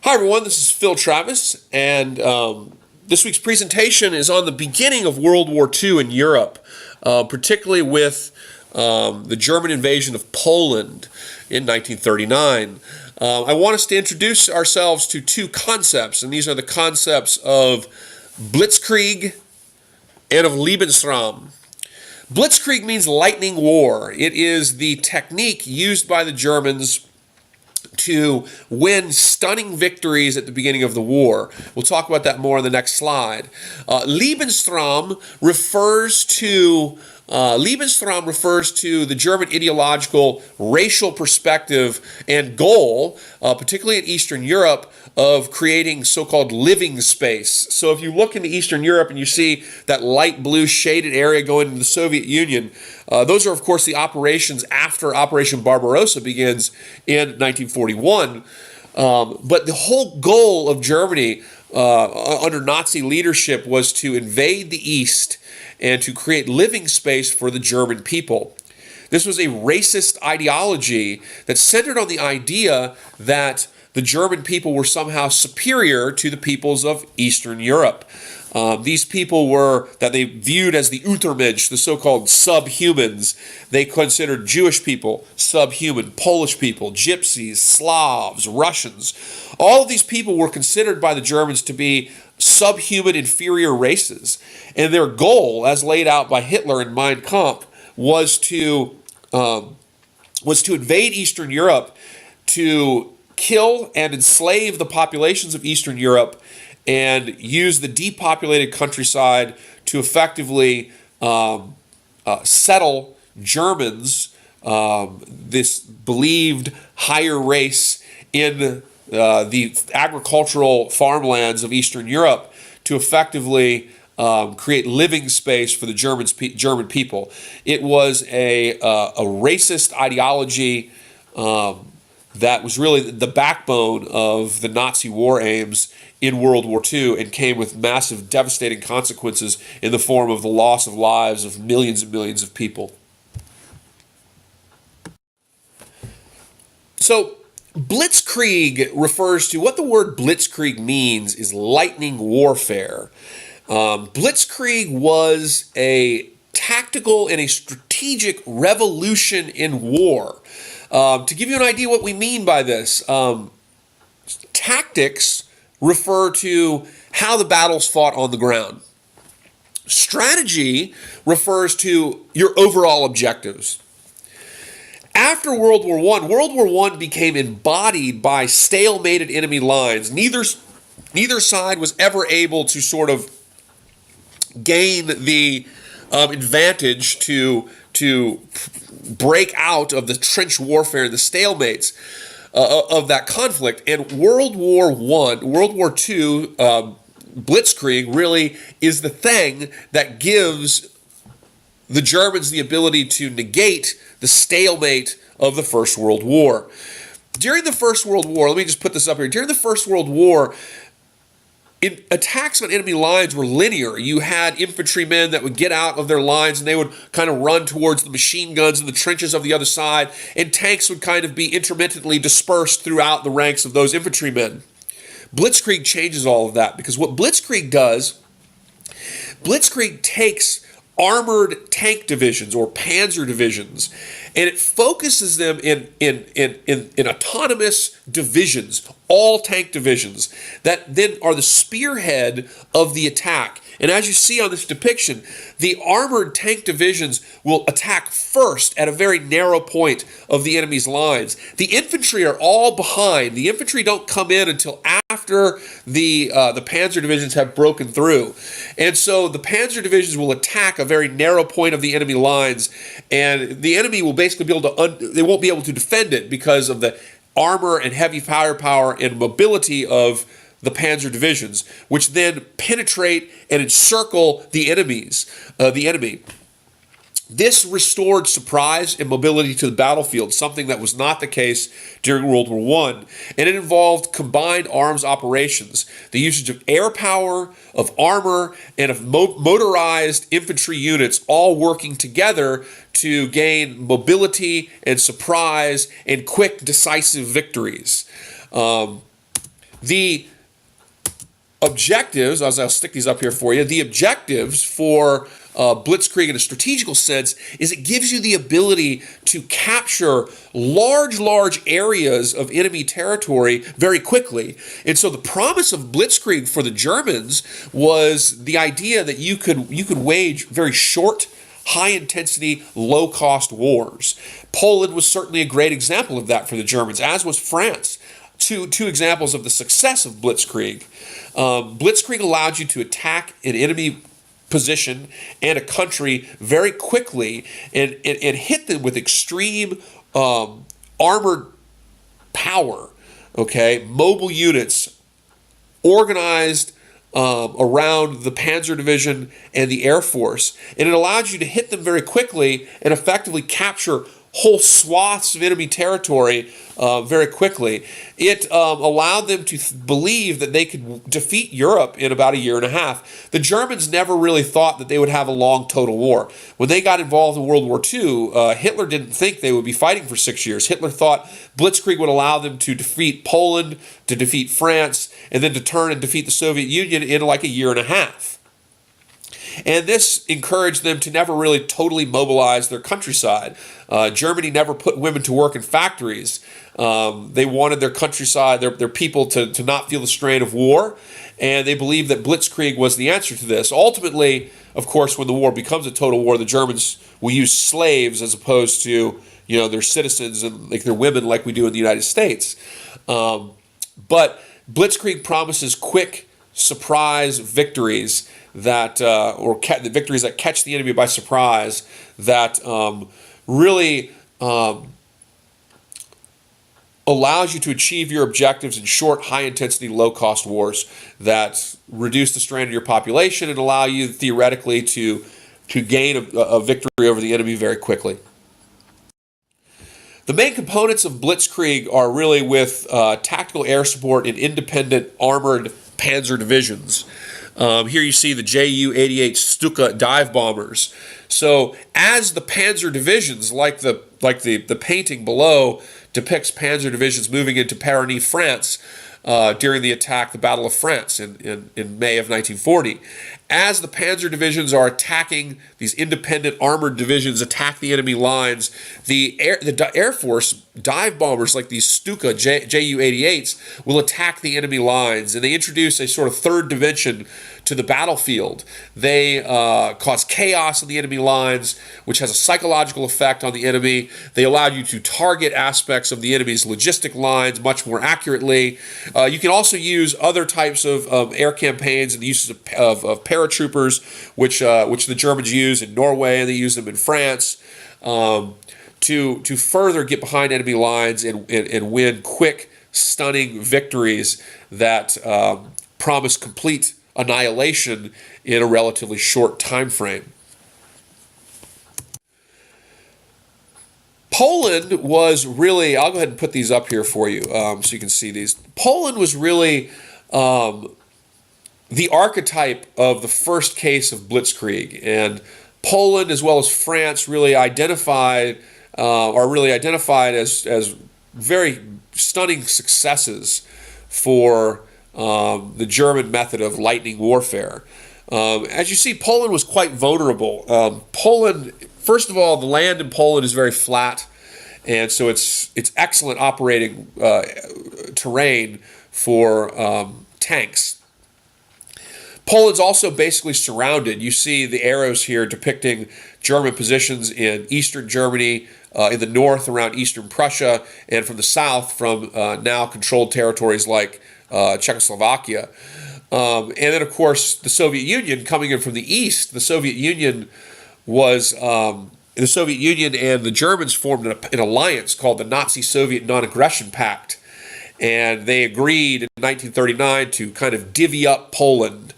Hi everyone, this is Phil Travis, and this week's presentation is on the beginning of World War II in Europe, particularly with the German invasion of Poland in 1939. I want us to introduce ourselves to two concepts, and these are the concepts of Bliztkrieg and of Lebensraum. Blitzkrieg means lightning war. It is the technique used by the Germans to win stunning victories at the beginning of the war. We'll talk about that more on the next slide. Lebensraum refers to the German ideological racial perspective and goal, particularly in Eastern Europe, of creating so-called living space. So if you look into Eastern Europe and you see that light blue shaded area going into the Soviet Union, those are, of course, the operations after Operation Barbarossa begins in 1941. But the whole goal of Germany under Nazi leadership was to invade the East and to create living space for the German people. This was a racist ideology that centered on the idea that the German people were somehow superior to the peoples of Eastern Europe. These people were, that they viewed as the Untermensch, the so-called subhumans. They considered Jewish people subhuman, Polish people, Gypsies, Slavs, Russians. All of these people were considered by the Germans to be subhuman, inferior races. And their goal, as laid out by Hitler in Mein Kampf, was to invade Eastern Europe, to kill and enslave the populations of Eastern Europe, and use the depopulated countryside to effectively settle Germans, this believed higher race in the agricultural farmlands of Eastern Europe, to effectively create living space for the German people. It was a racist ideology that was really the backbone of the Nazi war aims in World War II, and came with massive, devastating consequences in the form of the loss of lives of millions and millions of people. So, Blitzkrieg refers to, what the word Blitzkrieg means is lightning warfare. Blitzkrieg was a tactical and a strategic revolution in war. To give you an idea what we mean by this, tactics refer to how the battle's fought on the ground. Strategy refers to your overall objectives. After World War I became embodied by stalemated enemy lines. Neither side was ever able to sort of gain the advantage to break out of the trench warfare and the stalemates of that conflict. And World War II, Blitzkrieg really is the thing that gives the Germans the ability to negate the stalemate of the First World War. During the First World War, let me just put this up here. During the First World War, attacks on enemy lines were linear. You had infantrymen that would get out of their lines and they would kind of run towards the machine guns in the trenches of the other side, and tanks would kind of be intermittently dispersed throughout the ranks of those infantrymen. Blitzkrieg changes all of that, because what Blitzkrieg does, Blitzkrieg takes armored tank divisions or panzer divisions, and it focuses them in autonomous divisions, all tank divisions, that then are the spearhead of the attack. And as you see on this depiction, the armored tank divisions will attack first at a very narrow point of the enemy's lines. The infantry are all behind. The infantry don't come in until after the panzer divisions have broken through. And so the panzer divisions will attack a very narrow point of the enemy lines, and the enemy will basically be able to, they won't be able to defend it because of the armor and heavy firepower and mobility of the panzer divisions, which then penetrate and encircle the enemy. This restored surprise and mobility to the battlefield, something that was not the case during World War I. And it involved combined arms operations, the usage of air power, of armor, and of motorized infantry units, all working together to gain mobility and surprise and quick, decisive victories. The objectives, as I'll stick these up here for you, the objectives for Blitzkrieg in a strategical sense is it gives you the ability to capture large areas of enemy territory very quickly. And so the promise of Blitzkrieg for the Germans was the idea that you could wage very short, high-intensity, low-cost wars. Poland was certainly a great example of that for the Germans, as was France. Two examples of the success of Blitzkrieg. Blitzkrieg allowed you to attack an enemy position and a country very quickly and hit them with extreme armored power, okay? Mobile units organized around the Panzer Division and the Air Force. And it allowed you to hit them very quickly and effectively capture whole swaths of enemy territory very quickly. It allowed them to believe that they could defeat Europe in about a year and a half. The Germans never really thought that they would have a long total war. When they got involved in World War II, Hitler didn't think they would be fighting for 6 years. Hitler thought Blitzkrieg would allow them to defeat Poland, to defeat France, and then to turn and defeat the Soviet Union in like a year and a half. And this encouraged them to never really totally mobilize their countryside. Germany never put women to work in factories. They wanted their countryside, their people to not feel the strain of war, and they believed that Blitzkrieg was the answer to this. Ultimately, of course, when the war becomes a total war, the Germans will use slaves as opposed to their citizens and like their women, like we do in the United States. But Blitzkrieg promises quick surprise victories that the victories that catch the enemy by surprise, that really allows you to achieve your objectives in short, high-intensity, low-cost wars that reduce the strain of your population and allow you theoretically to gain a victory over the enemy very quickly. The main components of Blitzkrieg are really with tactical air support and independent armored panzer divisions. Here you see the Ju-88 Stuka dive bombers. So as the panzer divisions, like the painting below depicts panzer divisions moving into Paris, France, during the attack, the Battle of France in May of 1940. As the panzer divisions are attacking, these independent armored divisions attack the enemy lines, the Air Force dive bombers like these Stuka Ju-88s will attack the enemy lines, and they introduce a sort of third dimension to the battlefield. They cause chaos in the enemy lines, which has a psychological effect on the enemy. They allow you to target aspects of the enemy's logistic lines much more accurately. You can also use other types of air campaigns and the uses of paratroopers, which the Germans use in Norway and they use them in France, to further get behind enemy lines and win quick, stunning victories that promise complete annihilation in a relatively short time frame. Poland was really, I'll go ahead and put these up here for you so you can see these. Poland was really the archetype of the first case of Blitzkrieg, and Poland as well as France really are identified as very stunning successes for the German method of lightning warfare. As you see, Poland was quite vulnerable. Poland, first of all, the land in Poland is very flat, and so it's excellent operating terrain for tanks. Poland's also basically surrounded. You see the arrows here depicting German positions in eastern Germany, in the north around eastern Prussia, and from the south from now controlled territories like Czechoslovakia. And then, of course, the Soviet Union coming in from the east. The Soviet Union and the Germans formed an alliance called the Nazi-Soviet Non-Aggression Pact. And they agreed in 1939 to kind of divvy up Poland.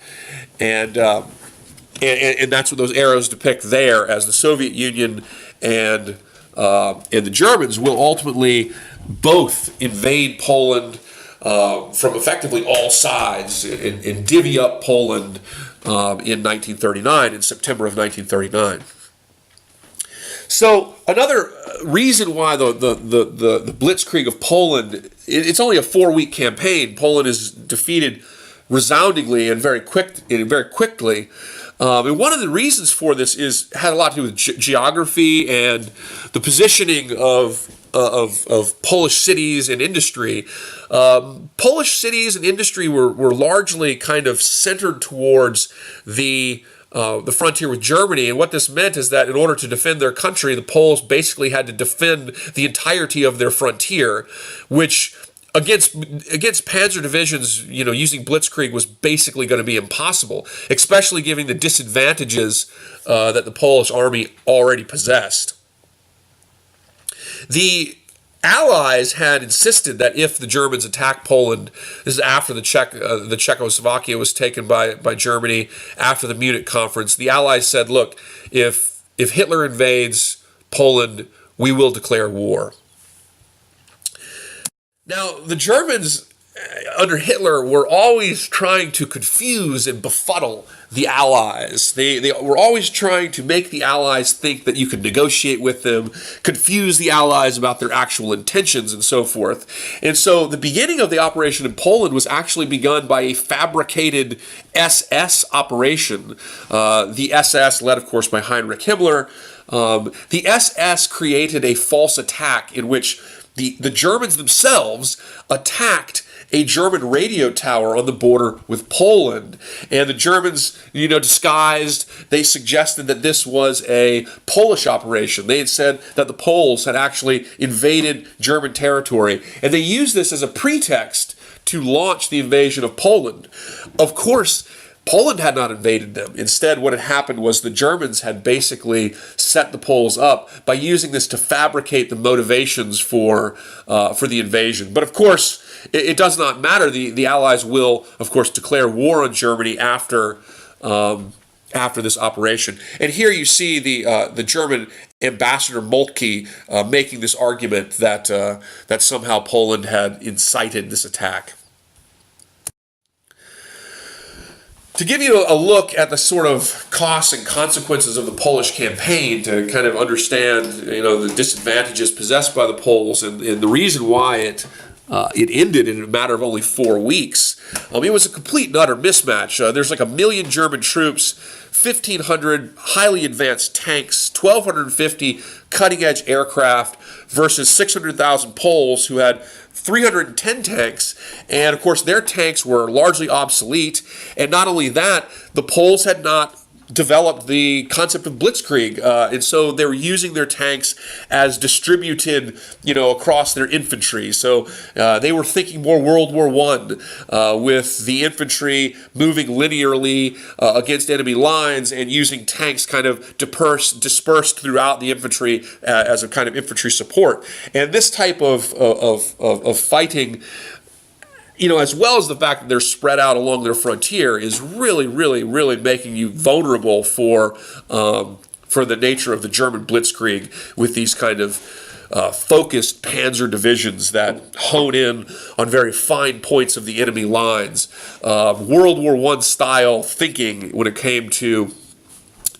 And that's what those arrows depict there, as the Soviet Union and the Germans will ultimately both invade Poland from effectively all sides and divvy up Poland in 1939, in September of 1939. So another reason why the Blitzkrieg of Poland, it's only a 4-week campaign. Poland is defeated resoundingly and very quickly. And one of the reasons for this had a lot to do with geography and the positioning of Polish cities and industry. Polish cities and industry were largely kind of centered towards the frontier with Germany, and what this meant is that in order to defend their country, the Poles basically had to defend the entirety of their frontier, which against panzer divisions, using Blitzkrieg was basically going to be impossible, especially given the disadvantages that the Polish army already possessed. The Allies had insisted that if the Germans attacked Poland, this is after the Czechoslovakia was taken by Germany, after the Munich conference, the Allies said, look, if Hitler invades Poland, we will declare war. Now, the Germans under Hitler were always trying to confuse and befuddle the Allies. They were always trying to make the Allies think that you could negotiate with them, confuse the Allies about their actual intentions and so forth. And so the beginning of the operation in Poland was actually begun by a fabricated SS operation. The SS, led of course by Heinrich Himmler, the SS created a false attack in which the Germans themselves attacked a German radio tower on the border with Poland. And the Germans, disguised, they suggested that this was a Polish operation. They had said that the Poles had actually invaded German territory. And they used this as a pretext to launch the invasion of Poland. Of course, Poland had not invaded them. Instead, what had happened was the Germans had basically set the Poles up by using this to fabricate the motivations for the invasion. But of course, it does not matter. The Allies will, of course, declare war on Germany after this operation. And here you see the German ambassador Moltke making this argument that somehow Poland had incited this attack. To give you a look at the sort of costs and consequences of the Polish campaign, to kind of understand, the disadvantages possessed by the Poles and the reason why it ended in a matter of only 4 weeks. It was a complete and utter mismatch. There's like 1 million German troops, 1,500 highly advanced tanks, 1,250 cutting-edge aircraft versus 600,000 Poles who had 310 tanks, and of course their tanks were largely obsolete. And not only that, the Poles had not developed the concept of Blitzkrieg, and so they were using their tanks as distributed, across their infantry. So they were thinking more World War I, with the infantry moving linearly against enemy lines and using tanks kind of dispersed throughout the infantry as a kind of infantry support. And this type of fighting, as well as the fact that they're spread out along their frontier, is really, really, really making you vulnerable for the nature of the German Blitzkrieg with these kind of focused panzer divisions that hone in on very fine points of the enemy lines. World War I style thinking when it came to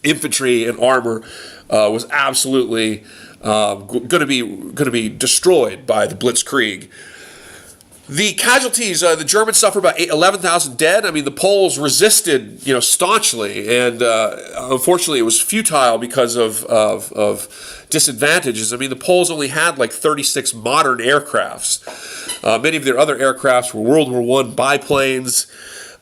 infantry and armor was absolutely going to be destroyed by the Blitzkrieg. The casualties, the Germans suffered about 11,000 dead. The Poles resisted, staunchly, and unfortunately it was futile because of disadvantages. The Poles only had like 36 modern aircrafts. Many of their other aircrafts were World War I biplanes,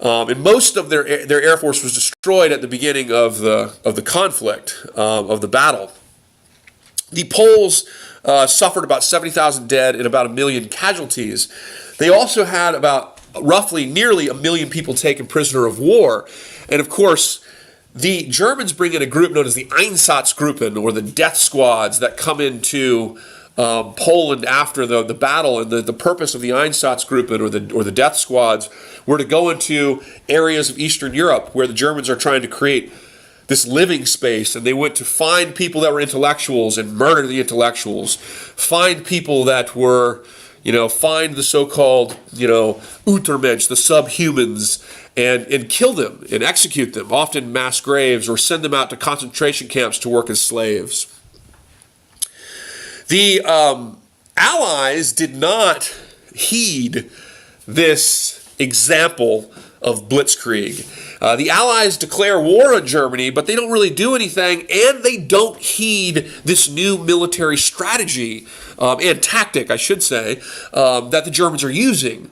and most of their air force was destroyed at the beginning of the conflict, of the battle. The Poles suffered about 70,000 dead and about 1 million casualties. They also had nearly 1 million people taken prisoner of war. And of course, the Germans bring in a group known as the Einsatzgruppen, or the death squads, that come into Poland after the battle. And the purpose of the Einsatzgruppen, or the death squads, were to go into areas of Eastern Europe where the Germans are trying to create this living space, and they went to find people that were intellectuals and murder the intellectuals, find people that were, find the so-called, Untermensch, the subhumans, and kill them and execute them, often mass graves, or send them out to concentration camps to work as slaves. The Allies did not heed this example of Blitzkrieg. The Allies declare war on Germany, but they don't really do anything, and they don't heed this new military strategy and tactic, I should say, that the Germans are using.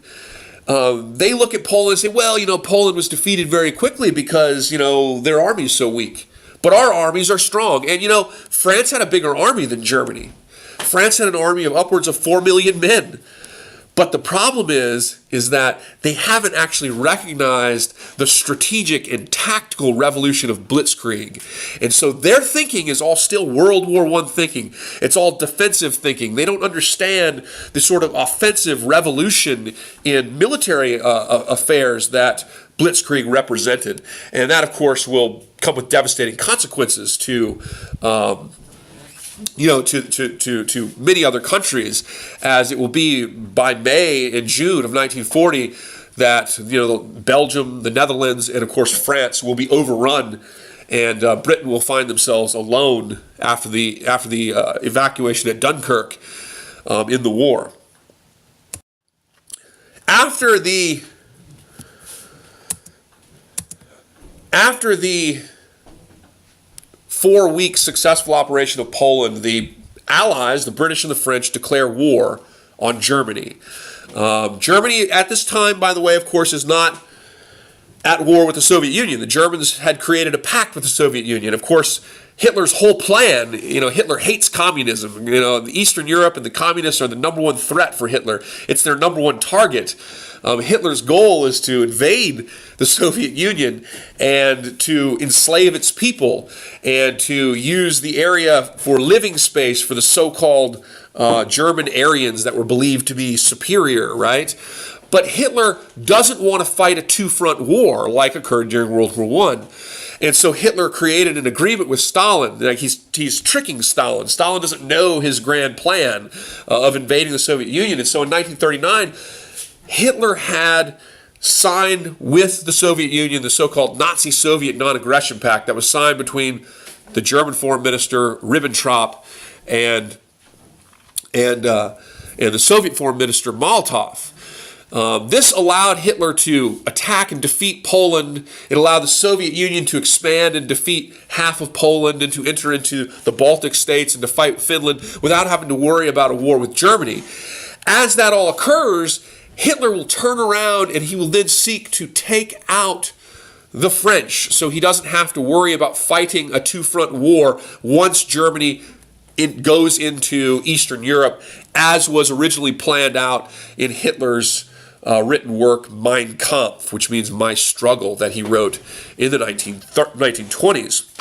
They look at Poland and say, well, Poland was defeated very quickly because, their army is so weak. But our armies are strong. And, France had a bigger army than Germany. France had an army of upwards of 4 million men. But the problem is that they haven't actually recognized the strategic and tactical revolution of Blitzkrieg. And so their thinking is all still World War I thinking. It's all defensive thinking. They don't understand the sort of offensive revolution in military affairs that Blitzkrieg represented. And that, of course, will come with devastating consequences to many other countries, as it will be by May and June of 1940 that Belgium, the Netherlands, and of course France will be overrun, and Britain will find themselves alone after the evacuation at Dunkirk in the war. After the 4-week successful operation of Poland, the Allies, the British and the French, declare war on Germany. Germany at this time, by the way, of course, is not at war with the Soviet Union. The Germans had created a pact with the Soviet Union. Of course, Hitler's whole plan, Hitler hates communism. Eastern Europe and the communists are the number one threat for Hitler. It's their number one target. Hitler's goal is to invade the Soviet Union and to enslave its people and to use the area for living space for the so-called German Aryans that were believed to be superior, right? But Hitler doesn't want to fight a two-front war like occurred during World War I. And so Hitler created an agreement with Stalin. Like he's tricking Stalin. Stalin doesn't know his grand plan of invading the Soviet Union. And so in 1939, Hitler had signed with the Soviet Union the so-called Nazi-Soviet non-aggression pact that was signed between the German foreign minister Ribbentrop and the Soviet foreign minister Molotov. This allowed Hitler to attack and defeat Poland. It allowed the Soviet Union to expand and defeat half of Poland and to enter into the Baltic states and to fight Finland without having to worry about a war with Germany. As that all occurs, Hitler will turn around and he will then seek to take out the French so he doesn't have to worry about fighting a two-front war once Germany goes into Eastern Europe, as was originally planned out in Hitler's written work Mein Kampf, which means My Struggle, that he wrote in the 1920s.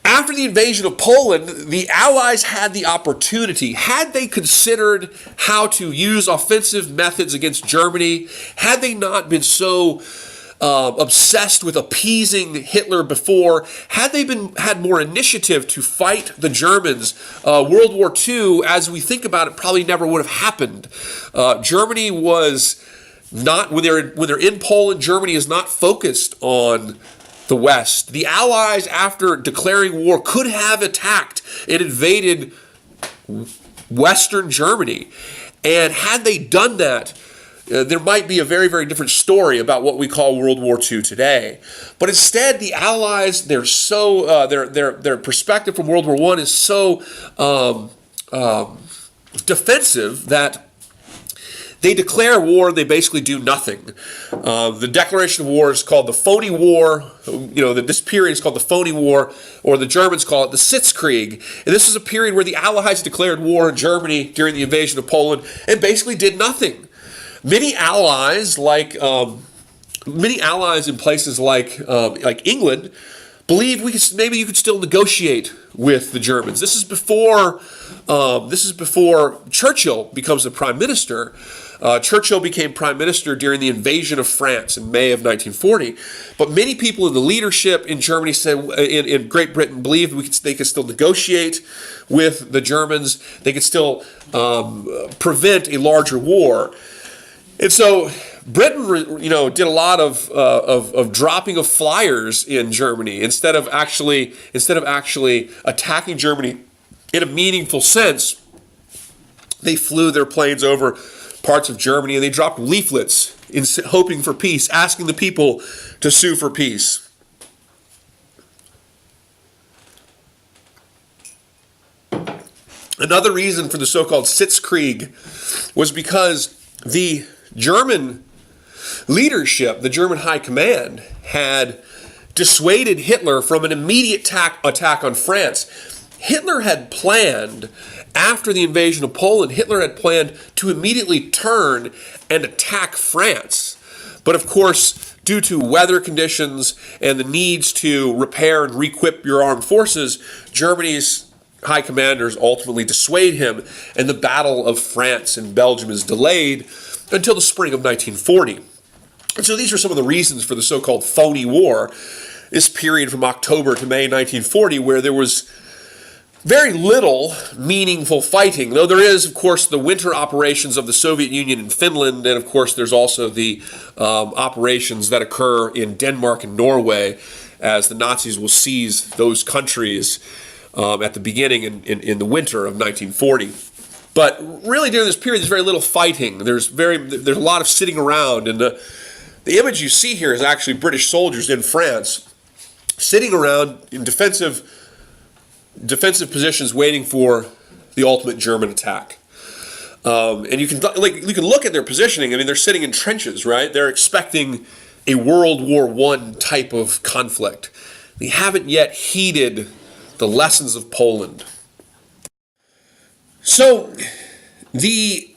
After the invasion of Poland, the Allies had the opportunity, had they considered how to use offensive methods against Germany, had they not been so obsessed with appeasing Hitler before, had they had more initiative to fight the Germans, World War II, as we think about it, probably never would have happened. Germany was not, when they're in Poland, Germany is not focused on the West. The Allies, after declaring war, could have attacked and invaded Western Germany. And had they done that, there might be a very, very different story about what we call World War II today. But instead, the Allies, they're so their perspective from World War I is so defensive that they declare war and they basically do nothing. The declaration of war is called the Phony War. This period is called the Phony War, or the Germans call it the Bliztkrieg. And this is a period where the Allies declared war in Germany during the invasion of Poland and basically did nothing. Many allies in places like England believe maybe you could still negotiate with the Germans. This is before Churchill becomes the prime minister. Churchill became prime minister during the invasion of France in May of 1940. But many people in the leadership in Germany said, in Great Britain, believed they could still negotiate with the Germans. They could still prevent a larger war. And so Britain, did a lot of dropping of flyers in Germany instead of actually attacking Germany in a meaningful sense, they flew their planes over parts of Germany and they dropped leaflets hoping for peace, asking the people to sue for peace. Another reason for the so-called Bliztkrieg was because the German leadership, the German high command, had dissuaded Hitler from an immediate attack on France. Hitler had planned, after the invasion of Poland, Hitler had planned to immediately turn and attack France. But of course, due to weather conditions and the needs to repair and re-equip your armed forces, Germany's high commanders ultimately dissuade him, and the Battle of France and Belgium is delayed until the spring of 1940. And so these are some of the reasons for the so-called Phony War, this period from October to May 1940, where there was very little meaningful fighting, though there is, of course, the winter operations of the Soviet Union in Finland, and of course there's also the operations that occur in Denmark and Norway, as the Nazis will seize those countries at the beginning in the winter of 1940. But really during this period, there's very little fighting. There's a lot of sitting around, and the image you see here is actually British soldiers in France sitting around in defensive positions, waiting for the ultimate German attack. And you can look at their positioning. I mean, they're sitting in trenches, right? They're expecting a World War I type of conflict. They haven't yet heeded the lessons of Poland. So the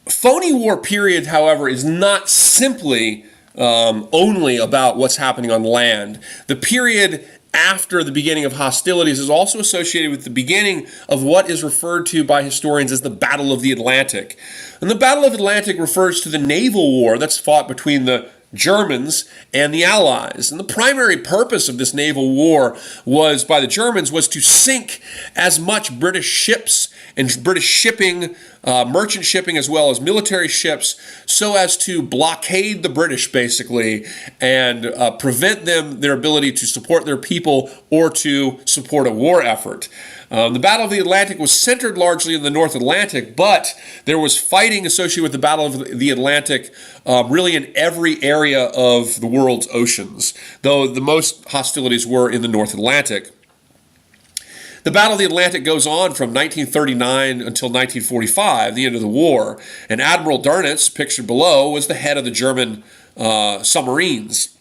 Phony War period, however, is not simply only about what's happening on land. The period after the beginning of hostilities is also associated with the beginning of what is referred to by historians as the Battle of the Atlantic. And the Battle of the Atlantic refers to the naval war that's fought between the Germans and the Allies. And the primary purpose of this naval war by the Germans was to sink as much British ships and British shipping, merchant shipping as well as military ships, so as to blockade the British basically and prevent their ability to support their people or to support a war effort. The Battle of the Atlantic was centered largely in the North Atlantic, but there was fighting associated with the Battle of the Atlantic really in every area of the world's oceans, though the most hostilities were in the North Atlantic. The Battle of the Atlantic goes on from 1939 until 1945, the end of the war, and Admiral Dönitz, pictured below, was the head of the German submarines.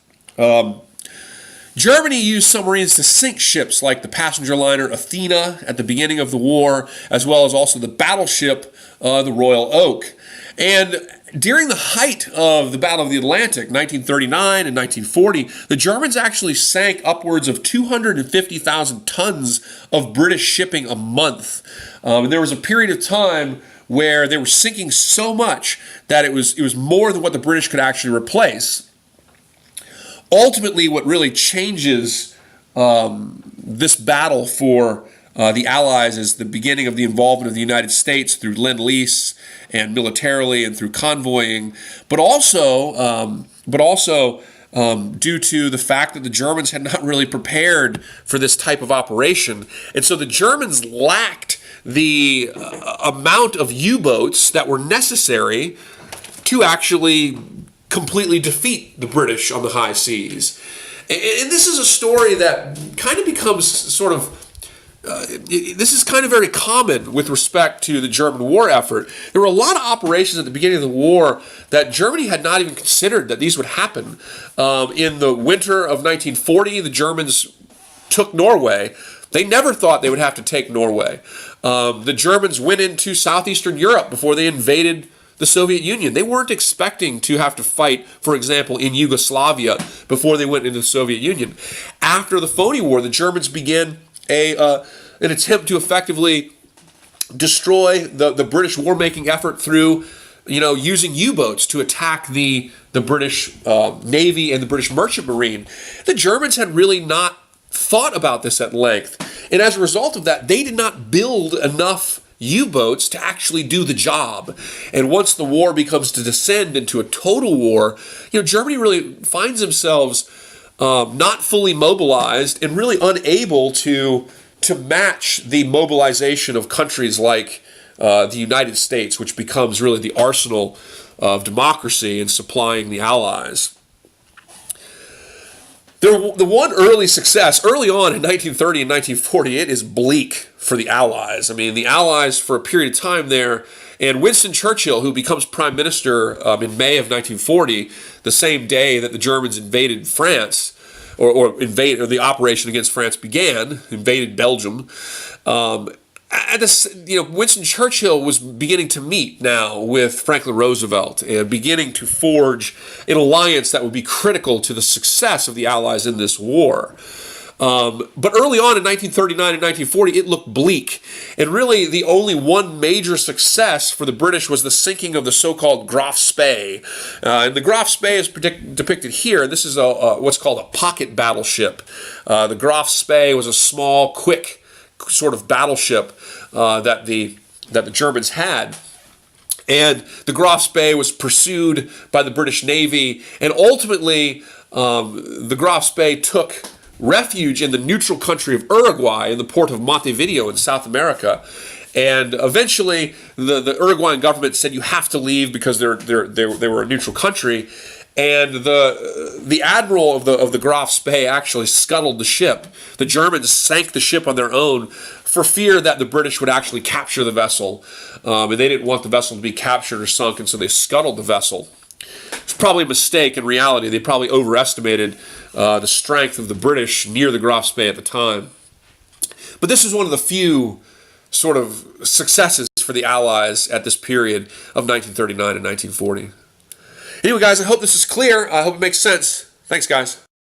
Germany used submarines to sink ships like the passenger liner Athena at the beginning of the war, as well as also the battleship, the Royal Oak. And during the height of the Battle of the Atlantic, 1939 and 1940, the Germans actually sank upwards of 250,000 tons of British shipping a month. And there was a period of time where they were sinking so much that it was more than what the British could actually replace. Ultimately, what really changes this battle for the Allies is the beginning of the involvement of the United States through Lend-Lease and militarily and through convoying, but also due to the fact that the Germans had not really prepared for this type of operation. And so the Germans lacked the amount of U-boats that were necessary to actually completely defeat the British on the high seas. And this is a story that kind of becomes sort of this is kind of very common with respect to the German war effort. There were a lot of operations at the beginning of the war that Germany had not even considered that these would happen. In the winter of 1940, the Germans took Norway. They never thought they would have to take Norway. The Germans went into southeastern Europe before they invaded the Soviet Union. They weren't expecting to have to fight, for example, in Yugoslavia before they went into the Soviet Union. After the Phony War, the Germans began an attempt to effectively destroy the British war-making effort through, using U-boats to attack the British Navy and the British Merchant Marine. The Germans had really not thought about this at length, and as a result of that, they did not build enough U-boats to actually do the job. And once the war becomes to descend into a total war, Germany really finds themselves not fully mobilized and really unable to to match the mobilization of countries like the United States, which becomes really the arsenal of democracy in supplying the Allies. The one early success, early on in 1930 and 1940, it is bleak for the Allies. I mean, the Allies, for a period of time there, and Winston Churchill, who becomes prime minister in May of 1940, the same day that the Germans invaded France, or the operation against France began, invaded Belgium. Winston Churchill was beginning to meet now with Franklin Roosevelt and beginning to forge an alliance that would be critical to the success of the Allies in this war. But early on in 1939 and 1940, it looked bleak. And really, the only one major success for the British was the sinking of the so-called Graf Spee. And the Graf Spee is depicted here. This is what's called a pocket battleship. The Graf Spee was a small, quick sort of battleship that the Germans had. And the Graf Spee was pursued by the British Navy. And ultimately, the Graf Spee took refuge in the neutral country of Uruguay in the port of Montevideo in South America. And eventually, the Uruguayan government said you have to leave because they were a neutral country. And the admiral of the Graf Spee actually scuttled the ship. The Germans sank the ship on their own for fear that the British would actually capture the vessel. And they didn't want the vessel to be captured or sunk, and so they scuttled the vessel. It's probably a mistake. In reality, they probably overestimated the strength of the British near the Graf Spee at the time. But this is one of the few sort of successes for the Allies at this period of 1939 and 1940. Anyway, guys, I hope this is clear. I hope it makes sense. Thanks, guys.